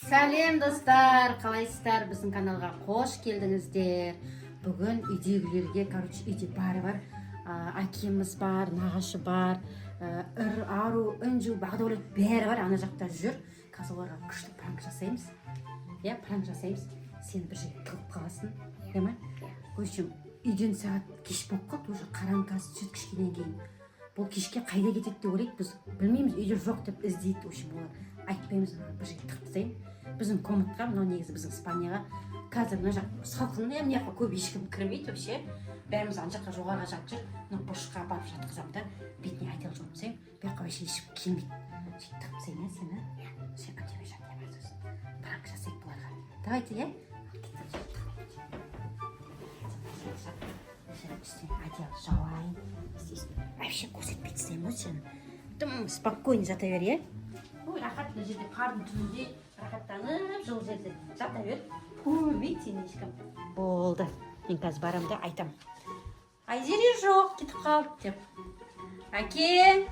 Сәлем достар, қалайсыздар? Біздің каналға қош келдіңіздер. Бүгін үйдегілерге, үйде бәрі бар. Әкеміз бар, нағашы бар, Ару, Үнжу, Бағдәулет бәрі бар. Ана жақта жүр. Қазір оларға күшті пранк жасаймыз. Пранк жасаймыз. Сен бір жерге тығып қаласың, иә ма? В общем, үйден сағат кеш болып қалды, уже қараңғасы түседі кішкенен кейін. Бұл кешке қайда кетеді деп ойлайды, біз білмейміз, үйде жоқ деп іздейді. В общем, олар айтпаймыз, бір жерге тығып тастайын. Біздің комнатқа, мынау негізі біздің спальняға. Қазір мына жақ салқын, мына жаққа көп ешкім кірмейді вообще. Бәріміз ана жаққа жоғарыға жатып жүр. Мына бұрышқа барып жатқызамын да, бетіне айтел жуып тастаймын. Бұл жаққа вообще ешкім келмейді. Сөйтіп тығып тастаймын, сені. Сен үндемей жат, бар сөз. Пранк жасайық бұларға. Давайте, иә? Үстіне одеяло жауайын. Вообще көрсетпей тастаймын ғой сені. Тым спокойно жата бер, иә? Ой, рахат мына жерде қардың түбінде рахаттанып, жылы жерде жата бер. Көрмейді сені ешкім. Болды. Мен қазір барамын да айтамын. Айзере жоқ, кетіп қалды деп. Әке!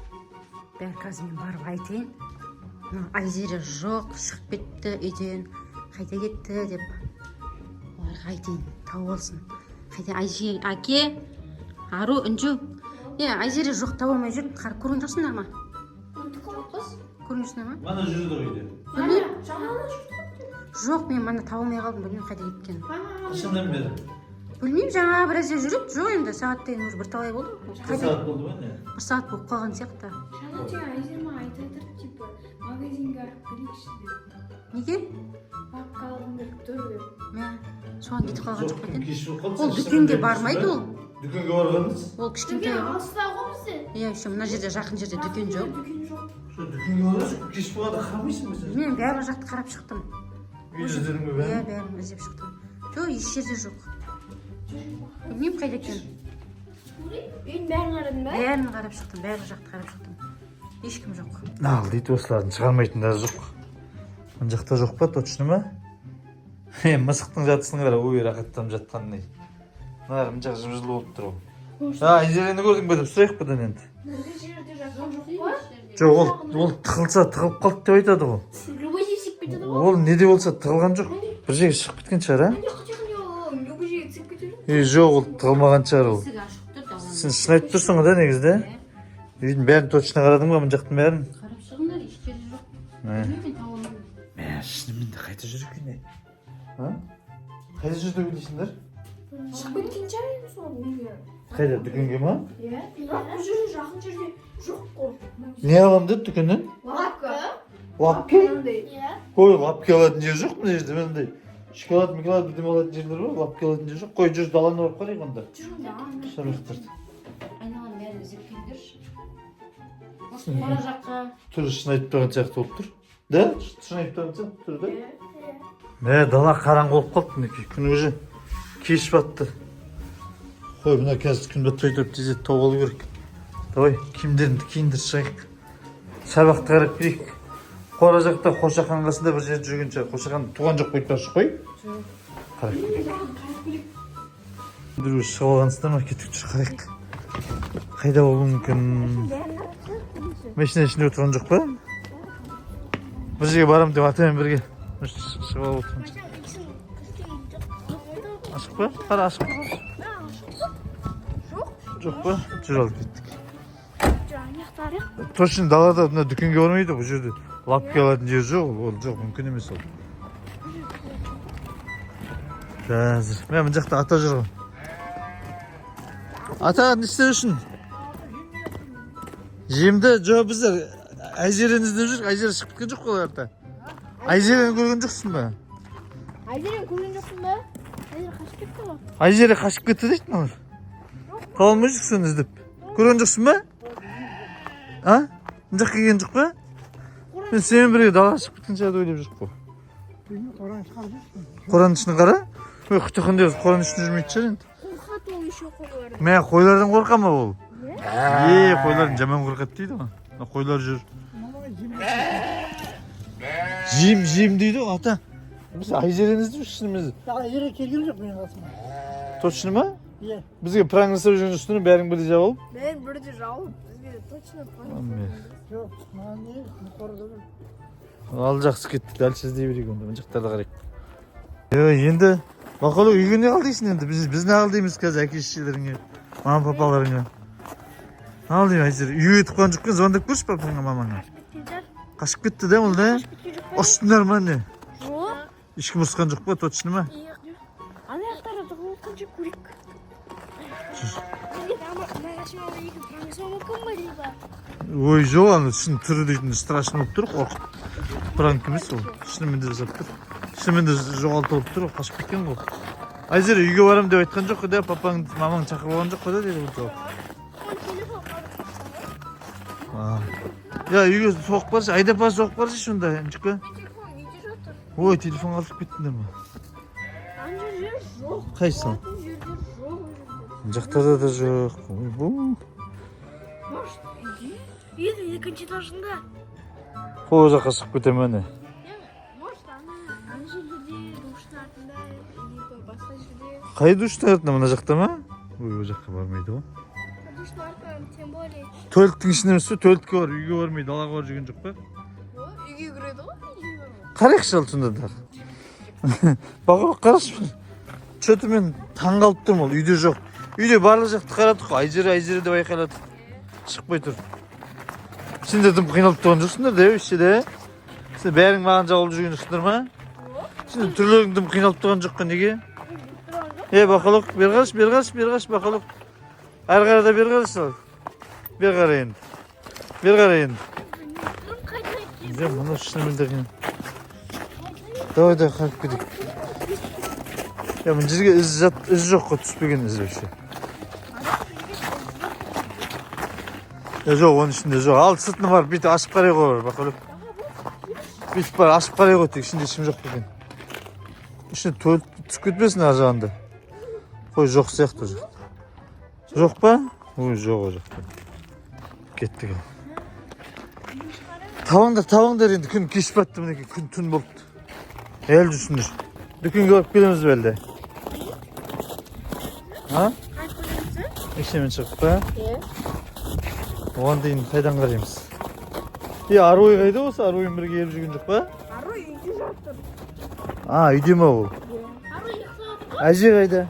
Бәрі қазір мен барып айтайын. Айзере жоқ, шығып кетті үйден. Қайда кетті деп. Оларға айтайын, тауып алсын. Қайда Айзере, әке! Ару, Үнжу. Айзере жоқ, тауып алмай жүр. Көрген жоқсыңдар ма? Көрген жоқсыңдар ма? Мана жүрді үйде. Жоқ, мен мана тауып алмай қалдым, білмеймін қайда кеткенін. Қашаннан бері? Білмеймін, жаңа біраз жүреді. Жоқ енді, сағат дейін уже бірталай болды. Бір сағат болды ма не? Бір сағат болып қалған сияқты. Жаңа жаңа Айзерма айтып типа магазинге арып берейікші деп. Неге? Баққа алдым деп тұр деп. Соған кетіп қалған жоқ па екен? Кеш болып қалды. Ол дүкенге бармайды ол. Дүкенге барғанбыз? Ол кішкентай. Дүкен алыста ғой бізде. Еще мына жерде жақын жерде дүкен жоқ. Дүкен жоқ. Що дүкенге барғанбыз? Кеш болғанда қарамайсың ба сен? Мен бәрі жақты қарап шықтым. Үйде іздедің бе бәрін? Бәрін іздеп шықтым. Жоқ, еш жерде жоқ. Білмеймін қайда екенін. Үйдің бәрін қарадың ба? Бәрін қарап шықтым, бәрі жақты қарап шықтым. Ешкім жоқ. Нағыл дейді осылардың шығармайтындары жоқ. Мына жақта жоқ па, точно ма? Мысықтың жатысының қара, ой рахаттанып жатқанын. Мына жақ жым-жылы болып тұр ол. Айзерені көрдің бе деп сұрайық бұдан енді. Мына жерде жатқан жоқ па? Жоқ, ол тығылса тығылып қалды деп айтады ғой. Любой жерге сиіп кетеді ғой. Ол не де болса тығылған жоқ. Bir жерге шығып кеткен шығар, а? Любой жерге сиіп кетеді. Жоқ, ол тығылмаған шығар ол. Есік ашық тұр да. Сен шын айтып тұрсың ғой да негізі. Үйдің бәрін точно қарадың ба, мына жақтың бәрін? Қарап шығыңдар, еш жерде жоқ. Білмеймін, тауып алмаймын. Шынымен де қайда жүр екен не? Қайда жүр деп ойлайсыңдар? Шығып кеткен шығар енді сол үйге. Қайда, дүкенге ма? Иә. Бірақ бұл жерде жақын жерде жоқ қой. Не алам деді дүкеннен? Лапка. Лапки? Иә. Қой, лапки алатын жер жоқ мына жерде, мынандай. Шоколад, миколад бірдеме алатын жерлер бар, лапки алатын жер жоқ. Қой, жүр даланы барып қарайық онда. Шамақтарды. Айналаны бәрін іздеп келіңдерші. Осы қора жаққа. Түрі шын айтып тұрған сияқты болып тұр. Да? Шын айтып тұрған сияқты тұр да? Дала қараңғы болып қалды мінекей, күн уже кеш батты. Қой, мына қазір күн батпай тұрып тезет тауып алу керек. Давай, киімдерімді киіндір шығайық. Сабақты қарап берейік. Қора жақта Қошақан қасында бір жерде жүрген шығар. Қошақан туған жоқ қойып қой. Қарап берейік. Біреу шығып алғансыздар ма? Кетіп жүр, қарайық. Қайда болуы мүмкін? Машина ішінде отырған жоқ па? Bir жерге барам деп атамен бірге шығып алып отырмын. Ашық па? Қара ашық па? Жоқ па? Жүр алып кеттік. Точно далада мына дүкенге бармайды бұл жерде. Лапки алатын жер жоқ, ол жоқ, мүмкін емес ол. Қазір. Мен мына жақта ата жүр ғой. Ата не істер үшін? Жемді жоқ біздер. Айзерені іздеп жүр, Айзері шығып кеткен жоқ қой ата. Айзерені көрген жоқсың ба? Айзерені көрген жоқсың ба? Айзері қашып кетті ғой. Айзері қашып кетті дейді мыналар. Қалмай жүрсің іздеп. Көрген жоқсың ба? А? Мына жаққа келген жоқ па? Мен сенімен бірге далаға шығып кеткен шығар деп ойлап жүріп қой. Қораның ішін қара? Ой, құтықын деп қораның ішінде жүрмейтін шығар енді. Қорқады ол еще қойлар. Мә, қойлардан қорқа ма ол? Қойлардан жаман қорқады дейді ғой. Қойлар жүр. Жем дейді ғой ата. Біз Айзерені іздеп жүрсің. Айзере келген жоқ менің қасыма. Точно ма? Иә. Бізге пранк жасап жүрген үстіне бәрің бірдей жауып? Мен бірде жауып, бізге точно пранк. Жоқ, маған не? Қорада бір. Ал жақсы кетті. Дәл сіздей берейік онда. Мына жақтарда қарайық. Енді бақылау үйге не қалдыйсың енді? Біз не қалдыймыз қазір әке-шешелеріңе, мама папаларыңа. Алдым әзір. Үйге тұққан жүккен звондап көрші папаңа мамаңа. Қашып кетті де ол да? Ұрсындар ма не? Жоқ. Ешкім ұрысқан жоқ па, точно ма? Ана жақтарда отқанша көрейік. Ой, жоқ, аны шын түрі дейтін страшно болып тұр, қорқып. Пранк емес ол. Шынымен де жасап тұр. Шынымен де жоғалты болып тұр, қашып кеткен ғой. Айзер, үйге барам деп айтқан жоқ қой, папаң, мамаң шақырып алған жоқ қой да, деді бұл жауап. Ya үйге соғып баршы, айдап бар соғып баршы шында, әмчікпе. Ой, телефон қалып кеттің де ма? Қайсың? Жақтарда да жоқ. Ой, бұл. Еді, екінші этажында. Қол жаққа шығып кетем әне. Может, ана жерлерде, душтың артында, басқа жерде. Қай душтың артында, мына жақта ма? Ой, ол жаққа бармайды ғой. Душтың артында, тем более. Туалеттің ішінде емес пе? Туалетке бар, үйге бармайды, далаға бар жүрген жоқ па? Үйге кіреді ғой. Қарайықшы ал сонда да. Бағып қарашы. Чөті мен таң қалып тұрмын, ол үйде жоқ. Үйде барлық жақты қарадық қой, айжері деп айқайладық. Шықпай тұр. Сендер тым қиналып тұрған жоқсыңдар да, ішсе де. Сен бәрің маған жауылып жүрген жоқсыңдар ма? Сендер түрлерің тым қиналып тұрған жоқ қой, неге? Бақылық, бер қараш, бақылық. Әр қарада бер қараш ал. Бер қарайын. Мұны шынымен де қиын. Давай қарып кетейік. Мына жерге із жоқ қой, түспеген із өше. Жоқ, оның ішінде жоқ. Ал сыртына бар, бүйтіп ашып қарай ғой, бақылып. Бүйтіп бар, ашып қарай ғой, тек ішінде ешкім жоқ екен. Ішіне түсіп кетпесін ар жағында. Қой, жоқ сияқты жоқ. Жоқ па? Ой, жоқ о жақта. Кеттік ал. Табаңдар енді, күн кеш батты мінеке, күн түн болды. Әл жүрсіңдер. Дүкенге барып келеміз бе әлде? Екшемен шығып па? Оған дейін қайдан қараймыз? Аруй қайда осы? Аруйын бірге еріп жүрген жоқ па? Аруй үйде жатыр. Үйде ма ол? Аруй ұйықтап. Әже қайда?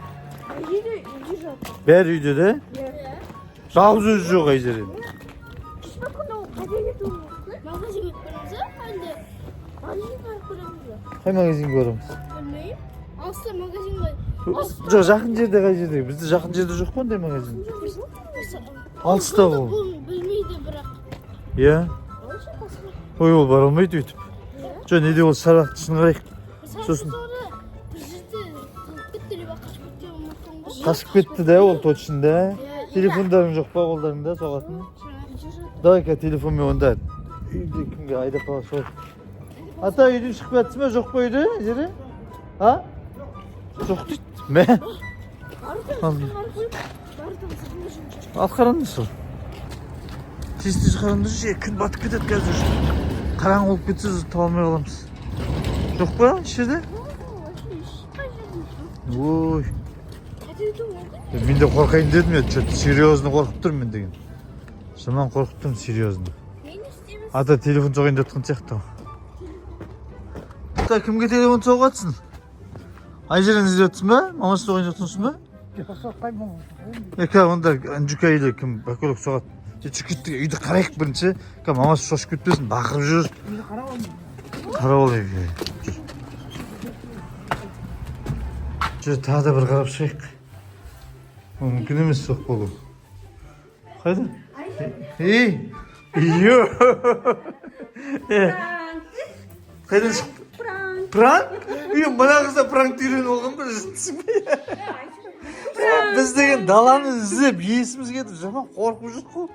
Әже де үйде жатыр. Бәрі үйде де? Жалғыз өзі жоқ әжері. Магазинге көреміз, әлде? Магазинге барып көреміз. Қай магазинге барамыз? Білмеймін. Алыста магазин бар. Жоқ, жақын жерде қай жерде? Бізде жақын жерде жоқ па ондай магазин? Алыста бұл. Білмейді бірақ. Ой, ол бара алмайды өйтіп. Жоқ, неде ол сарақты шын қарайық. Сосын қашып кетті да ол точында. Телефондарың жоқ па қолдарыңда соғатын? Давай-ка телефонмен онда үйде кімге айдап бала сол. Ата, үйден шығып жатсың ба, жоқ па үйде жері? Жоқ дейді. Мә? Ал қараңды сол. Тез қараңды же, күн батып кетеді қазір. Қараң болып кетсе таба алмай қаламыз. Жоқ па ішерде? Ой. Мен де қорқайын дедім я, серьезно қорқып тұрмын мен деген. Жаман қорқып тұрмын, серьезно. Ата, телефон соғайын деп жатқан сияқты. Ата, кімге телефон соғып жатсың? Айжерін іздеп жатсың ба? Мамасы соғайын деп жатсың ба? Онда жүк әйелі кім бақылық соғады. Жүкетті үйді қарайық бірінші. Мамасы шошып кетпесін, бақырып жүр. Қарап алайық. Жүр, тағы да бір қарап шығайық. Мүмкін емес соқ болу. Қайда? Қайдан шықты? Пранк? Мына қызда пранкты үйреніп алған ба? Жындысың ба? Біз деген даланы іздеп, есіміз кетіп, жаман қорқып жүр қой.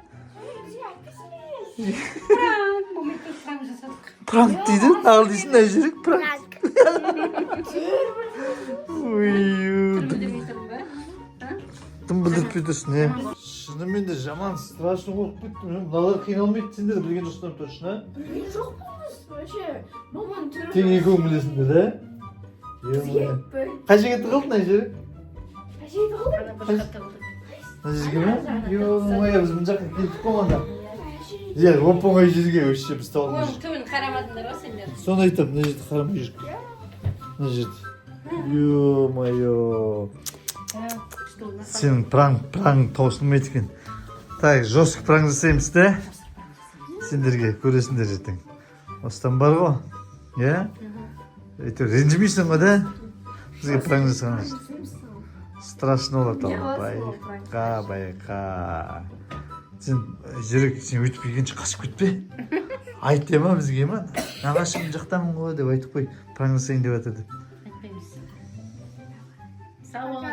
Пранк дейді, нағыл дейсің, әжерек пранк. Тым білдіріп кетесің, шынымен де жаман страшно қорқып кеттім. Мыналар қиналмайды, сендер білген жоқсыңдар точно? Білген жоқ болмыз, вообще. Маман түрі. Тек екеуің білесіңдер, да? Қай жерге тығылдың, әжерек? Әжейді қалды? Әжерге ме? Біз мына жаққа келдік қой манда. Иә, оп-оңай жерге өшсе біз таба алмай Оның түбін қарамадыңдар ма сендер? Соны айтам, мына жерді қарамай жүр. Мына жерді. Ё-моё. Сенің пранк таусылмайды екен. Так, жестко пранк жасаймыз да? Сендерге көресіңдер ертең. Осыдан бар ғой. Иә? Әйтеуір ренжімейсің ғой да? Бізге пранк жасаған. Страшно болады ал. Байқа. Сен жүрек, сен өйтіп келгенше қашып кетпе. Айт дема бізге ма? Нағашым жақтамын ғой деп айтып қой. Пранк жасайын деп жатыр деп. Айтпаймыз. Сау бол.